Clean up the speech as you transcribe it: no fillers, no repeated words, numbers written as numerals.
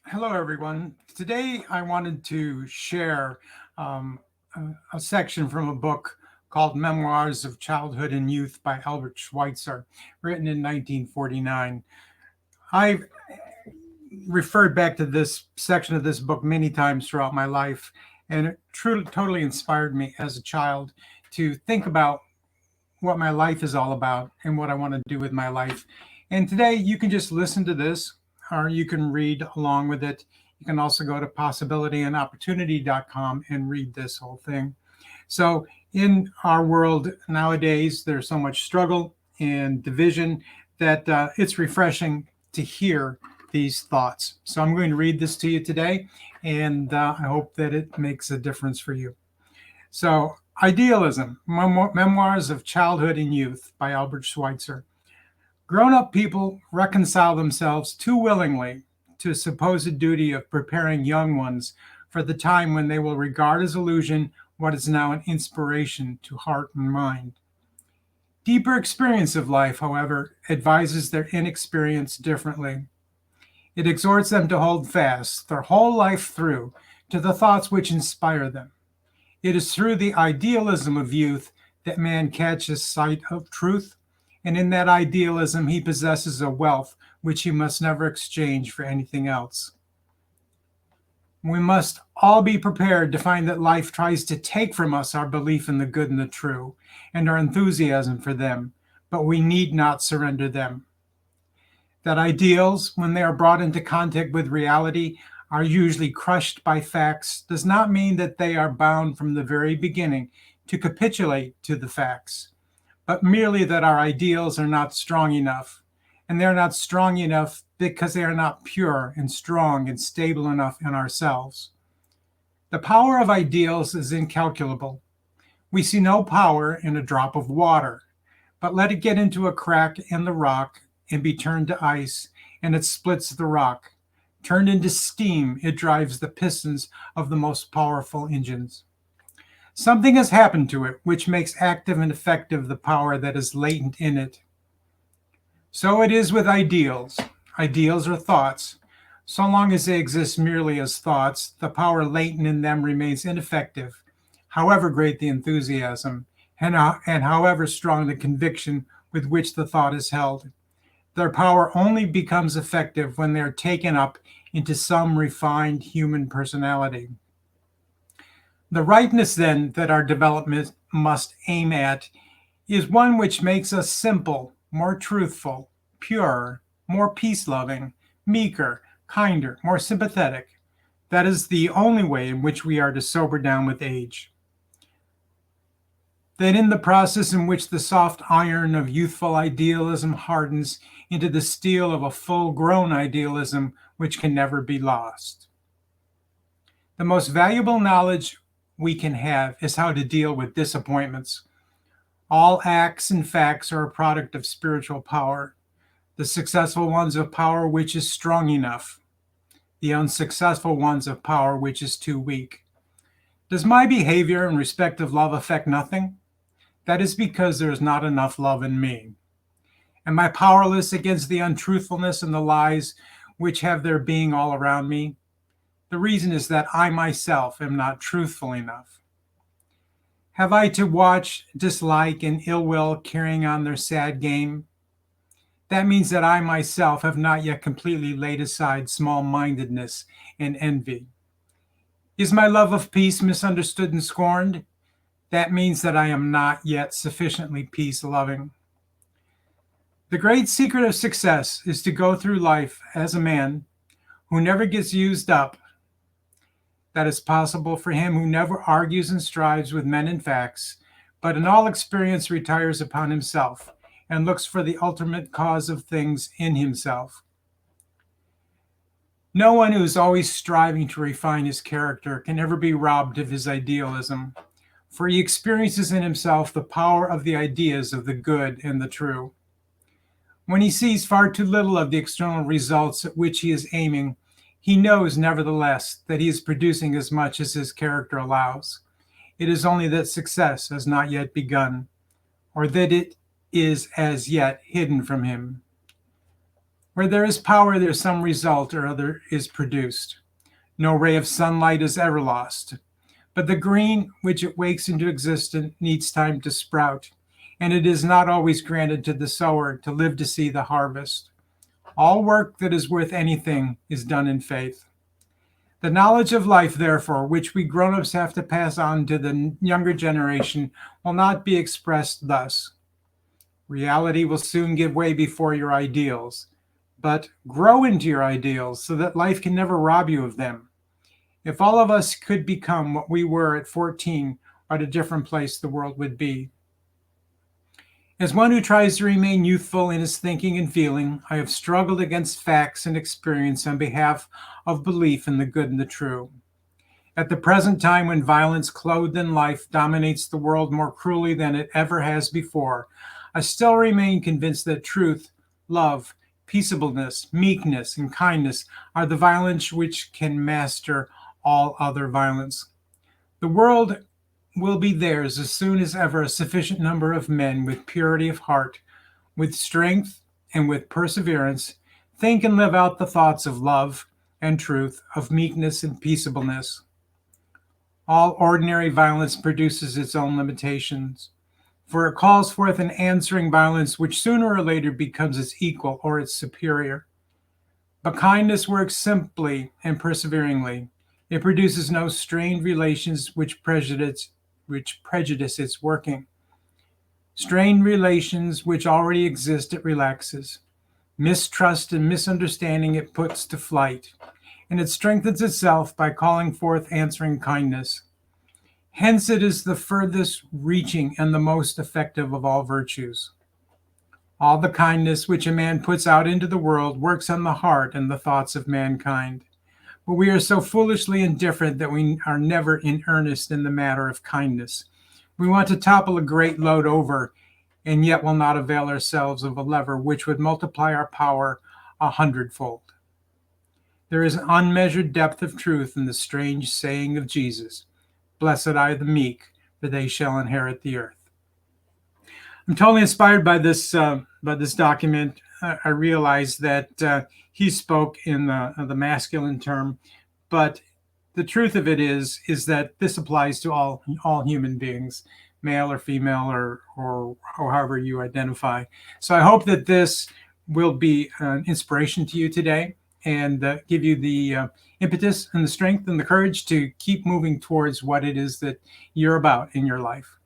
Hello, everyone. Today, I wanted to share a section from a book called Memoirs of Childhood and Youth by Albert Schweitzer, written in 1949. I've referred back to this section of this book many times throughout my life, and it truly, totally inspired me as a child to think about what my life is all about and what I want to do with my life. And today you can just listen to this or you can read along with it. You can also go to possibilityandopportunity.com and read this whole thing. So, in our world nowadays, there's so much struggle and division that it's refreshing to hear these thoughts. So, I'm going to read this to you today, and I hope that it makes a difference for you. So, Idealism, Memoirs of Childhood and Youth by Albert Schweitzer. Grown up people reconcile themselves too willingly to a supposed duty of preparing young ones for the time when they will regard as illusion what is now an inspiration to heart and mind. Deeper experience of life, however, advises their inexperience differently. It exhorts them to hold fast their whole life through to the thoughts which inspire them. It is through the idealism of youth that man catches sight of truth, and in that idealism he possesses a wealth which he must never exchange for anything else. We must all be prepared to find that life tries to take from us our belief in the good and the true, and our enthusiasm for them, but we need not surrender them. That ideals, when they are brought into contact with reality, are usually crushed by facts does not mean that they are bound from the very beginning to capitulate to the facts, but merely that our ideals are not strong enough. And they're not strong enough because they are not pure and strong and stable enough in ourselves. The power of ideals is incalculable. We see no power in a drop of water, but let it get into a crack in the rock and be turned to ice, and it splits the rock. Turned into steam, it drives the pistons of the most powerful engines. Something has happened to it which makes active and effective the power that is latent in it. So it is with ideals. Ideals are thoughts. So long as they exist merely as thoughts, the power latent in them remains ineffective, however great the enthusiasm, and however strong the conviction with which the thought is held. Their power only becomes effective when they are taken up into some refined human personality. The rightness, then, that our development must aim at is one which makes us simple, more truthful, pure, more peace loving, meeker, kinder, more sympathetic. That is the only way in which we are to sober down with age. That in the process in which the soft iron of youthful idealism hardens into the steel of a full grown idealism which can never be lost. The most valuable knowledge we can have is how to deal with disappointments. All acts and facts are a product of spiritual power, the successful ones of power which is strong enough, the unsuccessful ones of power which is too weak. Does my behavior in respect of love affect nothing? That is because there is not enough love in me. Am I powerless against the untruthfulness and the lies which have their being all around me? The reason is that I myself am not truthful enough. Have I to watch dislike and ill will carrying on their sad game? That means that I myself have not yet completely laid aside small-mindedness and envy. Is my love of peace misunderstood and scorned? That means that I am not yet sufficiently peace-loving. The great secret of success is to go through life as a man who never gets used up. That is possible for him who never argues and strives with men and facts, but in all experience retires upon himself and looks for the ultimate cause of things in himself. No one who is always striving to refine his character can ever be robbed of his idealism, for he experiences in himself the power of the ideas of the good and the true. When he sees far too little of the external results at which he is aiming, he knows, nevertheless, that he is producing as much as his character allows. It is only that success has not yet begun, or that it is as yet hidden from him. Where there is power, there's some result or other is produced. No ray of sunlight is ever lost. But the green which it wakes into existence needs time to sprout, and it is not always granted to the sower to live to see the harvest. All work that is worth anything is done in faith. The knowledge of life, therefore, which we grown-ups have to pass on to the younger generation, will not be expressed thus. Reality will soon give way before your ideals, but grow into your ideals so that life can never rob you of them. If all of us could become what we were at 14, what a different place the world would be. As one who tries to remain youthful in his thinking and feeling, I have struggled against facts and experience on behalf of belief in the good and the true. At the present time, when violence clothed in life dominates the world more cruelly than it ever has before, I still remain convinced that truth, love, peaceableness, meekness, and kindness are the violence which can master all other violence. The world will be theirs as soon as ever a sufficient number of men with purity of heart, with strength, and with perseverance think and live out the thoughts of love and truth, of meekness and peaceableness. All ordinary violence produces its own limitations, for it calls forth an answering violence which sooner or later becomes its equal or its superior. But kindness works simply and perseveringly. It produces no strained relations which prejudice its working. Strained relations which already exist it relaxes. Mistrust and misunderstanding it puts to flight, and it strengthens itself by calling forth answering kindness. Hence it is the furthest reaching and the most effective of all virtues. All the kindness which a man puts out into the world works on the heart and the thoughts of mankind. But we are so foolishly indifferent that we are never in earnest in the matter of kindness. We want to topple a great load over, and yet will not avail ourselves of a lever which would multiply our power 100-fold. There is an unmeasured depth of truth in the strange saying of Jesus, "Blessed are the meek, for they shall inherit the earth." I'm totally inspired by this document. I realize that he spoke in the masculine term, but the truth of it is that this applies to all human beings, male or female, or however you identify. So I hope that this will be an inspiration to you today and give you the impetus and the strength and the courage to keep moving towards what it is that you're about in your life.